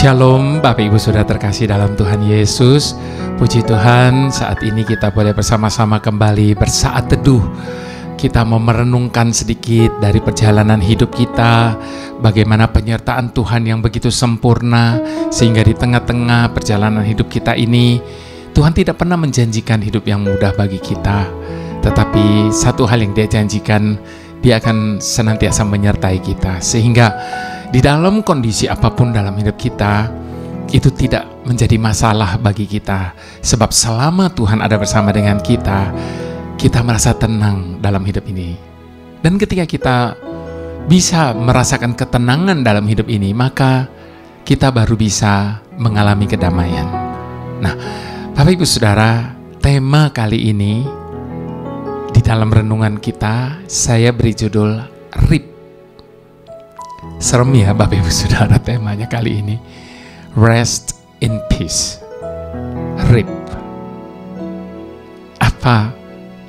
Shalom Bapak Ibu Saudara terkasih dalam Tuhan Yesus. Puji Tuhan, saat ini kita boleh bersama-sama kembali bersaat teduh. Kita mau merenungkan sedikit dari perjalanan hidup kita, bagaimana penyertaan Tuhan yang begitu sempurna, sehingga di tengah-tengah perjalanan hidup kita ini, Tuhan tidak pernah menjanjikan hidup yang mudah bagi kita. Tetapi satu hal yang Dia janjikan, Dia akan senantiasa menyertai kita, sehingga di dalam kondisi apapun dalam hidup kita, itu tidak menjadi masalah bagi kita. Sebab selama Tuhan ada bersama dengan kita, kita merasa tenang dalam hidup ini. Dan ketika kita bisa merasakan ketenangan dalam hidup ini, maka kita baru bisa mengalami kedamaian. Nah, Bapak Ibu Saudara, tema kali ini di dalam renungan kita, saya beri judul RIP. Serem ya Bapak Ibu Saudara, temanya kali ini Rest in Peace. RIP.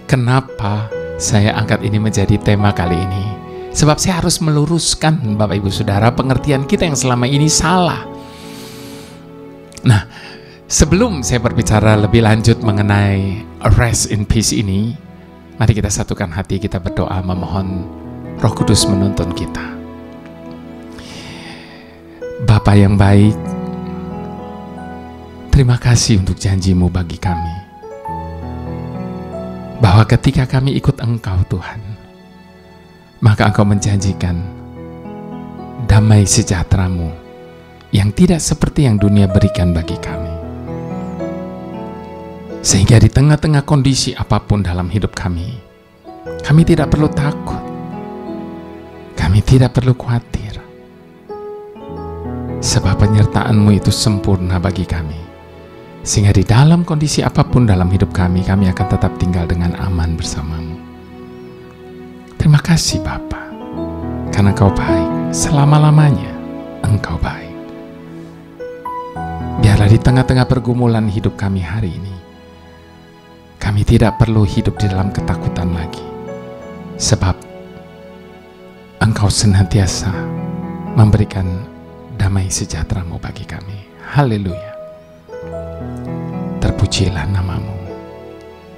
Kenapa saya angkat ini menjadi tema kali ini? Sebab saya harus meluruskan Bapak Ibu Saudara pengertian kita yang selama ini salah. Nah, sebelum saya berbicara lebih lanjut mengenai Rest in Peace ini, mari kita satukan hati, kita berdoa memohon Roh Kudus menuntun kita. Bapa yang baik, terima kasih untuk janji-Mu bagi kami, bahwa ketika kami ikut Engkau Tuhan, maka Engkau menjanjikan damai sejahtera-Mu yang tidak seperti yang dunia berikan bagi kami. Sehingga di tengah-tengah kondisi apapun dalam hidup kami tidak perlu takut, kami tidak perlu khawatir, sebab penyertaan-Mu itu sempurna bagi kami. Sehingga di dalam kondisi apapun dalam hidup kami akan tetap tinggal dengan aman bersama-Mu. Terima kasih Bapa, karena Engkau baik, selama-lamanya Engkau baik. Biarlah di tengah-tengah pergumulan hidup kami hari ini, kami tidak perlu hidup di dalam ketakutan lagi, sebab Engkau senantiasa memberikan damai sejahtera-Mu bagi kami. Haleluya. Terpujilah nama-Mu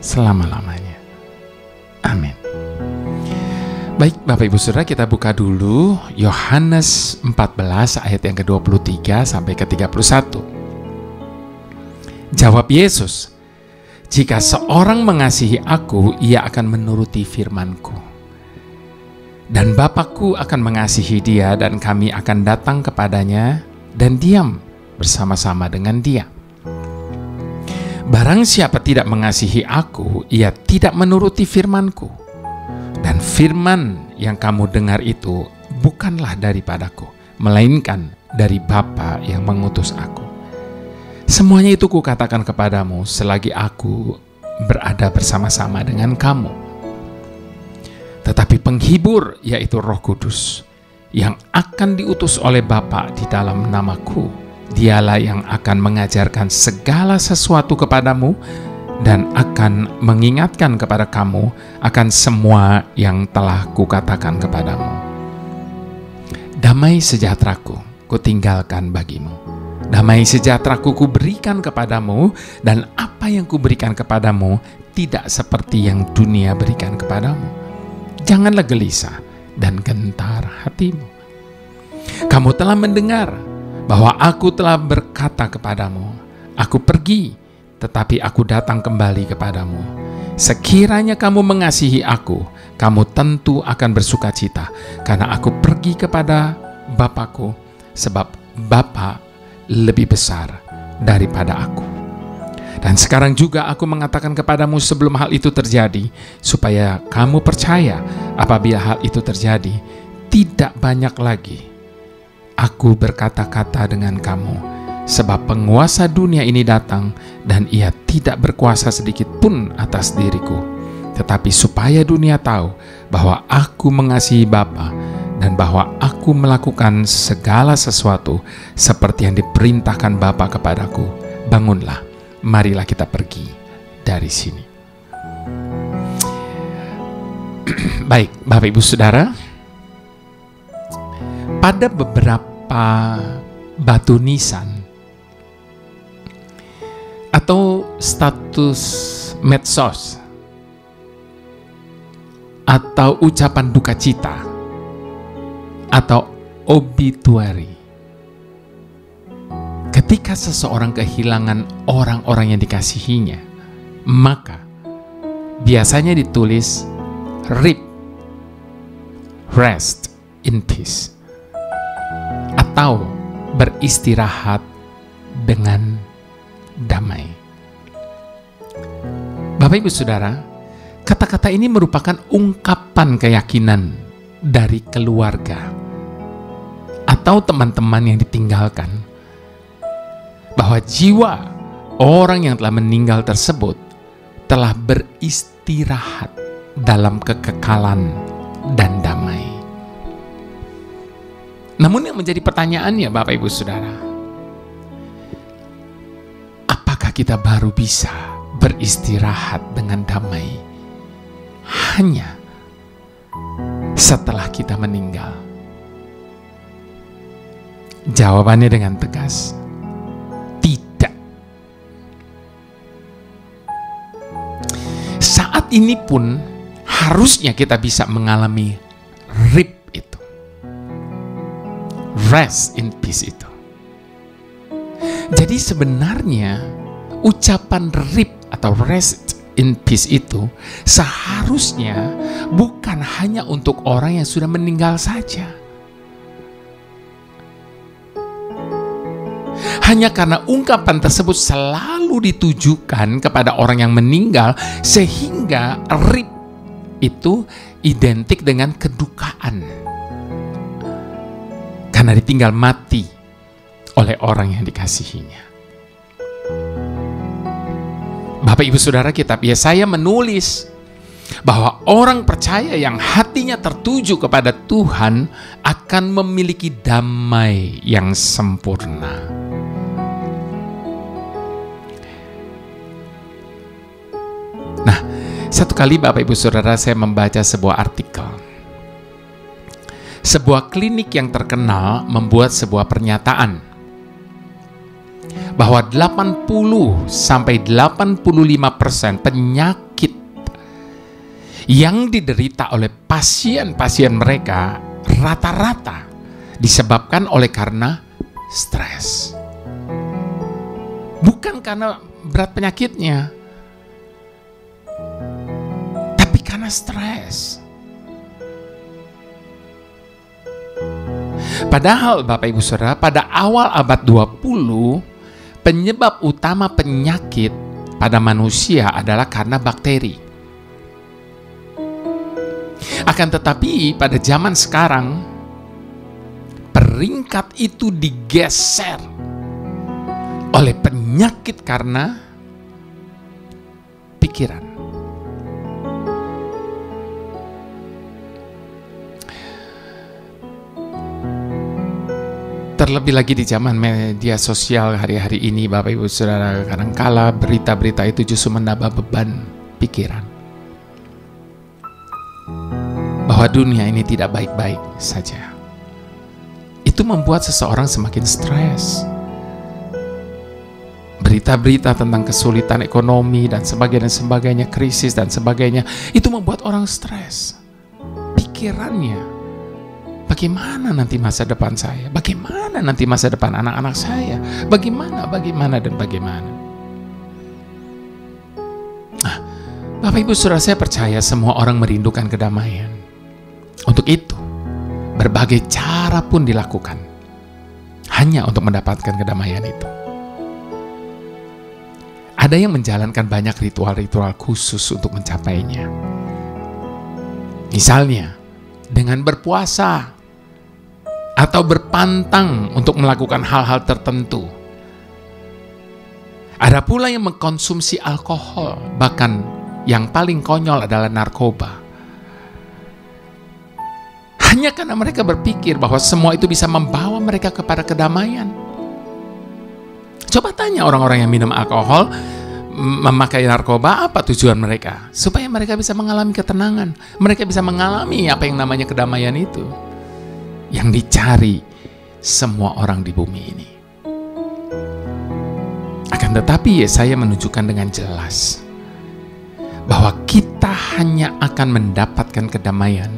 selama-lamanya. Amin. Baik Bapak Ibu Saudara, kita buka dulu Yohanes 14 ayat yang ke-23 sampai ke-31. Jawab Yesus, "Jika seorang mengasihi Aku, ia akan menuruti firman-Ku. Dan Bapa-Ku akan mengasihi dia, dan kami akan datang kepadanya dan diam bersama-sama dengan dia. Barang siapa tidak mengasihi Aku, ia tidak menuruti firman-Ku. Dan firman yang kamu dengar itu bukanlah daripadaku, melainkan dari Bapa yang mengutus Aku. Semuanya itu kukatakan kepadamu selagi Aku berada bersama-sama dengan kamu. Tetapi penghibur, yaitu Roh Kudus, yang akan diutus oleh Bapa di dalam nama-Ku, Dialah yang akan mengajarkan segala sesuatu kepadamu dan akan mengingatkan kepada kamu akan semua yang telah Kukatakan kepadamu. Damai sejahtera-Ku Kutinggalkan bagimu. Damai sejahtera-Ku Kuberikan kepadamu, dan apa yang Kuberikan kepadamu tidak seperti yang dunia berikan kepadamu. Janganlah gelisah dan gentar hatimu. Kamu telah mendengar bahwa Aku telah berkata kepadamu, Aku pergi, tetapi Aku datang kembali kepadamu. Sekiranya kamu mengasihi Aku, kamu tentu akan bersukacita, karena Aku pergi kepada Bapa-Ku, sebab Bapa lebih besar daripada Aku. Dan sekarang juga Aku mengatakan kepadamu sebelum hal itu terjadi, supaya kamu percaya apabila hal itu terjadi, tidak banyak lagi Aku berkata-kata dengan kamu, sebab penguasa dunia ini datang, dan ia tidak berkuasa sedikit pun atas diriku. Tetapi supaya dunia tahu bahwa Aku mengasihi Bapa, dan bahwa Aku melakukan segala sesuatu seperti yang diperintahkan Bapa kepadaku, bangunlah. Marilah kita pergi dari sini. Baik, Bapak Ibu Saudara, pada beberapa batu nisan, atau status medsos, atau ucapan duka cita, atau obituary. Ketika seseorang kehilangan orang-orang yang dikasihinya, maka biasanya ditulis RIP, rest in peace, atau beristirahat dengan damai. Bapak Ibu Saudara, kata-kata ini merupakan ungkapan keyakinan dari keluarga atau teman-teman yang ditinggalkan bahwa jiwa orang yang telah meninggal tersebut telah beristirahat dalam kekekalan dan damai. Namun yang menjadi pertanyaannya Bapak Ibu Saudara, apakah kita baru bisa beristirahat dengan damai hanya setelah kita meninggal? Jawabannya dengan tegas, tidak. Saat ini pun harusnya kita bisa mengalami RIP itu, rest in peace itu. Jadi sebenarnya ucapan RIP atau rest in peace itu seharusnya bukan hanya untuk orang yang sudah meninggal saja. Hanya karena ungkapan tersebut selalu ditujukan kepada orang yang meninggal, sehingga RIP itu identik dengan kedukaan karena ditinggal mati oleh orang yang dikasihinya. Bapak Ibu Saudara, kitab Yesaya menulis bahwa orang percaya yang hatinya tertuju kepada Tuhan akan memiliki damai yang sempurna. Nah, satu kali Bapak Ibu Saudara, saya membaca sebuah artikel. Sebuah klinik yang terkenal membuat sebuah pernyataan bahwa 80-85% penyakit yang diderita oleh pasien-pasien mereka rata-rata disebabkan oleh karena stres. Bukan karena berat penyakitnya, tapi karena stres. Padahal Bapak Ibu Saudara, pada awal abad 20, penyebab utama penyakit pada manusia adalah karena bakteri. Akan tetapi pada zaman sekarang, peringkat itu digeser oleh penyakit karena pikiran. Terlebih lagi di zaman media sosial hari-hari ini, Bapak Ibu Saudara, kadangkala berita-berita itu justru menambah beban pikiran bahwa dunia ini tidak baik-baik saja. Itu membuat seseorang semakin stres. Berita-berita tentang kesulitan ekonomi dan sebagainya, krisis dan sebagainya, itu membuat orang stres. Pikirannya, bagaimana nanti masa depan saya? Bagaimana nanti masa depan anak-anak saya? Bagaimana. Nah, Bapak Ibu Saudara, saya percaya semua orang merindukan kedamaian. Untuk itu, berbagai cara pun dilakukan hanya untuk mendapatkan kedamaian itu. Ada yang menjalankan banyak ritual-ritual khusus untuk mencapainya. Misalnya, dengan berpuasa atau berpantang untuk melakukan hal-hal tertentu. Ada pula yang mengkonsumsi alkohol, bahkan yang paling konyol adalah narkoba. Hanya karena mereka berpikir bahwa semua itu bisa membawa mereka kepada kedamaian. Coba tanya orang-orang yang minum alkohol, memakai narkoba, apa tujuan mereka? Supaya mereka bisa mengalami ketenangan. Mereka bisa mengalami apa yang namanya kedamaian itu. Yang dicari semua orang di bumi ini. Akan tetapi Yesaya menunjukkan dengan jelas bahwa kita hanya akan mendapatkan kedamaian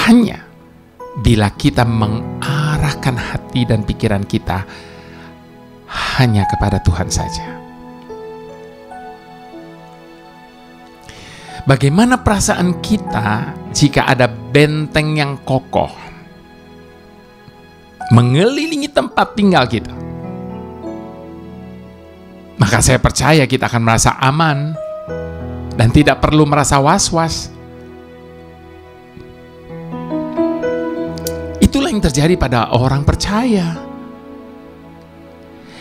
hanya bila kita mengarahkan hati dan pikiran kita hanya kepada Tuhan saja. Bagaimana perasaan kita jika ada benteng yang kokoh mengelilingi tempat tinggal kita? Maka saya percaya kita akan merasa aman dan tidak perlu merasa was-was. Itulah yang terjadi pada orang percaya.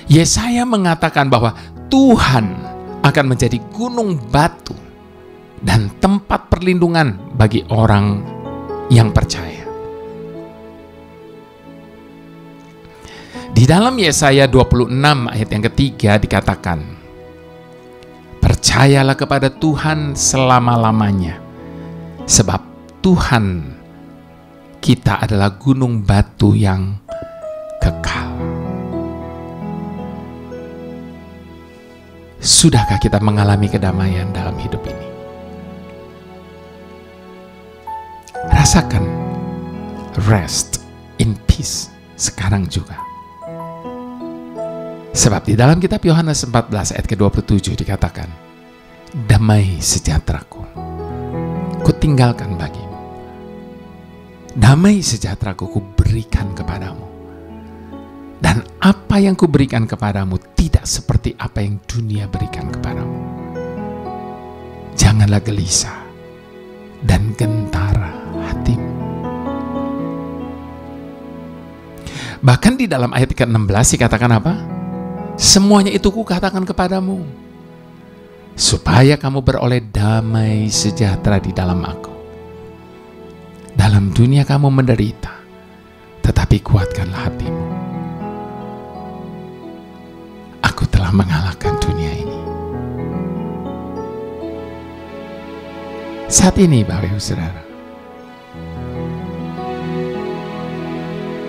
Yesaya mengatakan bahwa Tuhan akan menjadi gunung batu dan tempat perlindungan bagi orang yang percaya. Di dalam Yesaya 26 ayat yang ketiga dikatakan, percayalah kepada Tuhan selama-lamanya, sebab Tuhan kita adalah gunung batu yang kekal. Sudahkah kita mengalami kedamaian dalam hidup ini? Rasakan rest in peace sekarang juga. Sebab di dalam kitab Yohanes 14 ayat ke-27 dikatakan, damai sejahteraku kutinggalkan bagimu. Damai sejahteraku kuberikan kepadamu. Dan apa yang kuberikan kepadamu tidak seperti apa yang dunia berikan kepadamu. Janganlah gelisah dan gentara hatimu. Bahkan di dalam ayat ke-16 dikatakan apa? Semuanya itu kukatakan kepadamu, supaya kamu beroleh damai sejahtera di dalam aku. Dalam dunia kamu menderita, tetapi kuatkanlah hatimu. Aku telah mengalahkan dunia ini. Saat ini Bapak Ibu Saudara,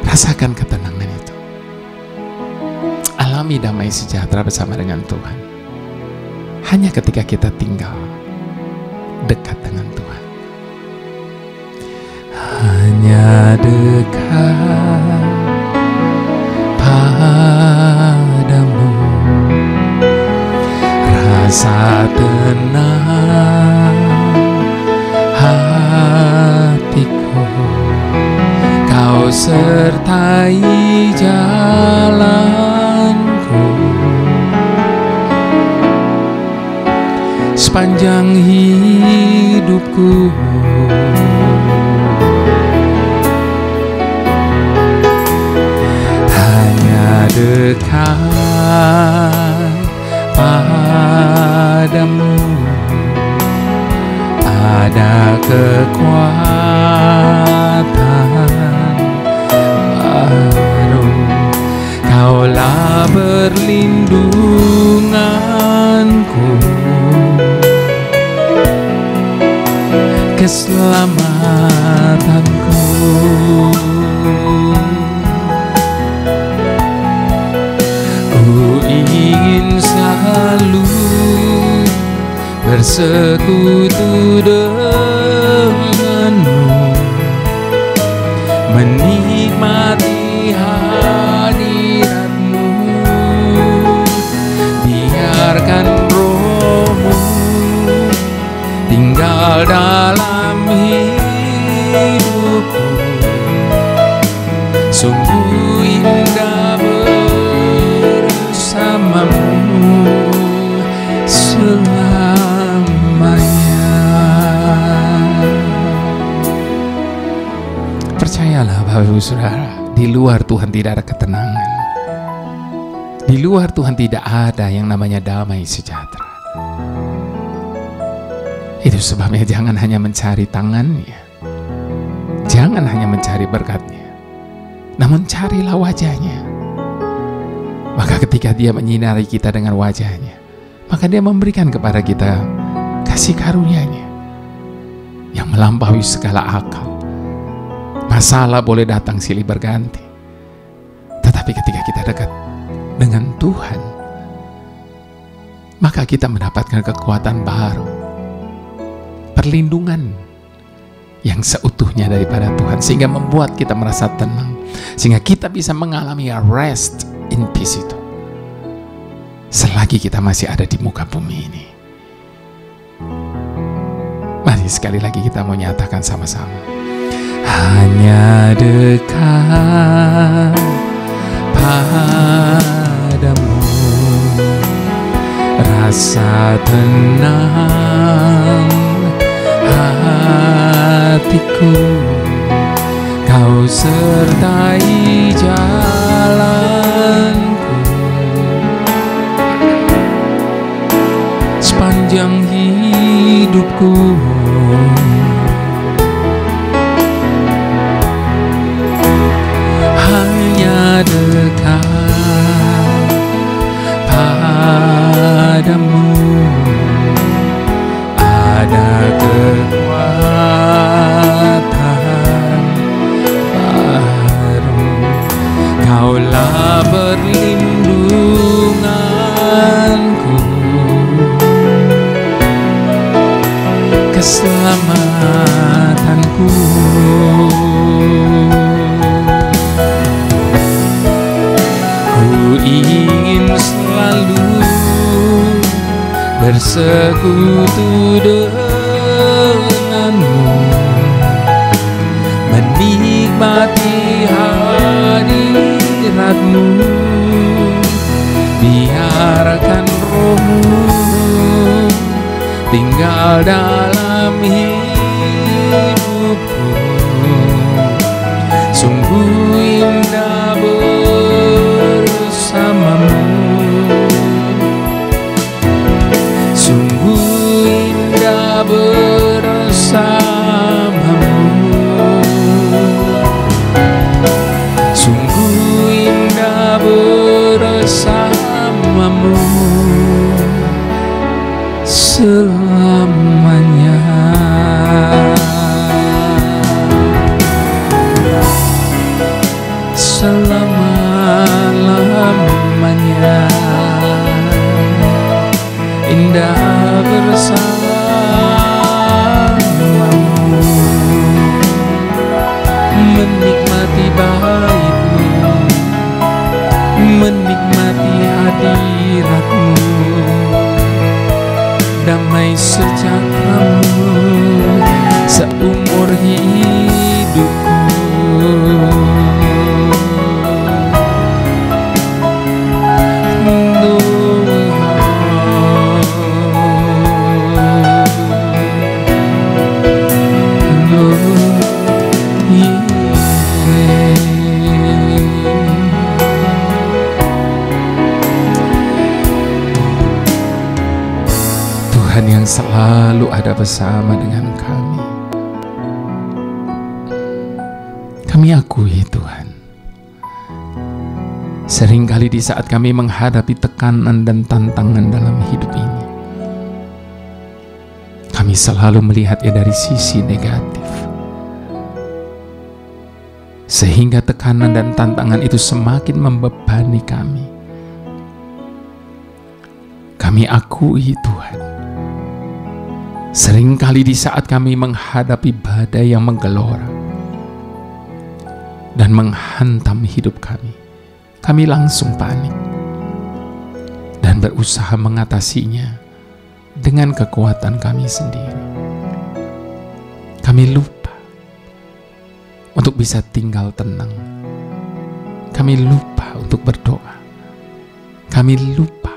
rasakan ketenangan itu. Alami damai sejahtera bersama dengan Tuhan. Hanya ketika kita tinggal dekat dengan Tuhan. Hanya dekat padamu, rasa tenang hatiku. Kau sertai jalanku sepanjang hidupku. Hanya dekat padamu ada kekuatan baru. Kaulah perlindunganku, keselamatanku. Ku ingin selalu bersekutu denganmu, menikmati hadiratmu. Biarkan rohmu tinggal dalam hidupku. Sungguh indah bersamamu selamanya. Percayalah Bapak Ibu Saudara, di luar Tuhan tidak ada ketenangan. Di luar Tuhan tidak ada yang namanya damai sejahtera. Itu sebabnya jangan hanya mencari tangannya, jangan hanya mencari berkatnya, namun carilah wajahnya. Maka ketika dia menyinari kita dengan wajahnya, maka dia memberikan kepada kita kasih karunia-Nya yang melampaui segala akal. Masalah boleh datang silih berganti, Tapi ketika kita dekat dengan Tuhan, maka kita mendapatkan kekuatan baru, perlindungan yang seutuhnya daripada Tuhan, sehingga membuat kita merasa tenang, sehingga kita bisa mengalami rest in peace itu selagi kita masih ada di muka bumi ini. Mari sekali lagi kita mau nyatakan sama-sama. Hanya dekat padamu rasa tenang hatiku, kau sertai jalanku sepanjang hidupku. Hanya dekat padamu ada kekuatan baru, kaulah perlindunganku, keselamatanku. Ku ingin selalu bersekutu denganmu, menikmati hadiratmu, biarkan rohmu tinggal dalam hidupku. Sungguh indah bersamamu, sungguh indah bersamamu, sungguh indah bersamamu selamanya. Selama-lamanya indah bersamamu, menikmati baitmu, menikmati hadiratmu, damai sejahteramu seumur hidupku. Tuhan yang selalu ada bersama dengan kami. Kami akui Tuhan, seringkali di saat kami menghadapi tekanan dan tantangan dalam hidup ini, kami selalu melihatnya dari sisi negatif, sehingga tekanan dan tantangan itu semakin membebani kami. Kami akui Tuhan, seringkali di saat kami menghadapi badai yang menggelora dan menghantam hidup kami, kami langsung panik dan berusaha mengatasinya dengan kekuatan kami sendiri. Kami lupa untuk bisa tinggal tenang. Kami lupa untuk berdoa. Kami lupa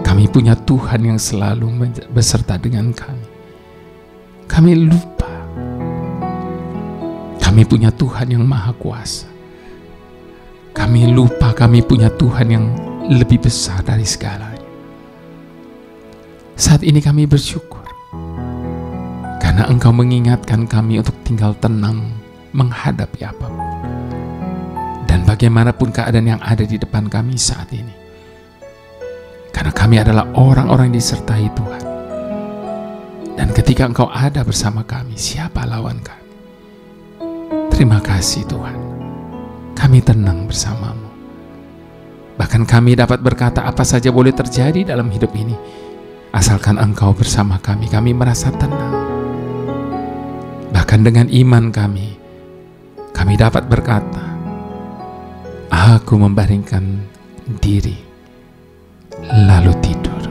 kami punya Tuhan yang selalu beserta dengan kami. Kami lupa kami punya Tuhan yang maha kuasa. Kami lupa kami punya Tuhan yang lebih besar dari segalanya. Saat ini kami bersyukur karena Engkau mengingatkan kami untuk tinggal tenang menghadapi apapun dan bagaimanapun keadaan yang ada di depan kami saat ini. Karena kami adalah orang-orang yang disertai Tuhan. Dan ketika Engkau ada bersama kami, siapa lawan kami? Terima kasih Tuhan. Kami tenang bersamamu. Bahkan kami dapat berkata apa saja boleh terjadi dalam hidup ini, asalkan Engkau bersama kami, kami merasa tenang. Bahkan dengan iman kami dapat berkata, aku membaringkan diri lalu tidur,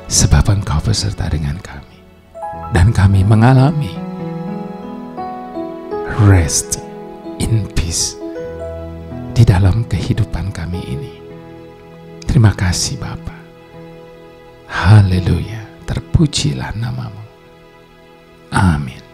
sebab Engkau beserta dengan kami. Dan kami mengalami rest in peace di dalam kehidupan kami ini. Terima kasih Bapa. Haleluya, terpujilah namamu. Amin.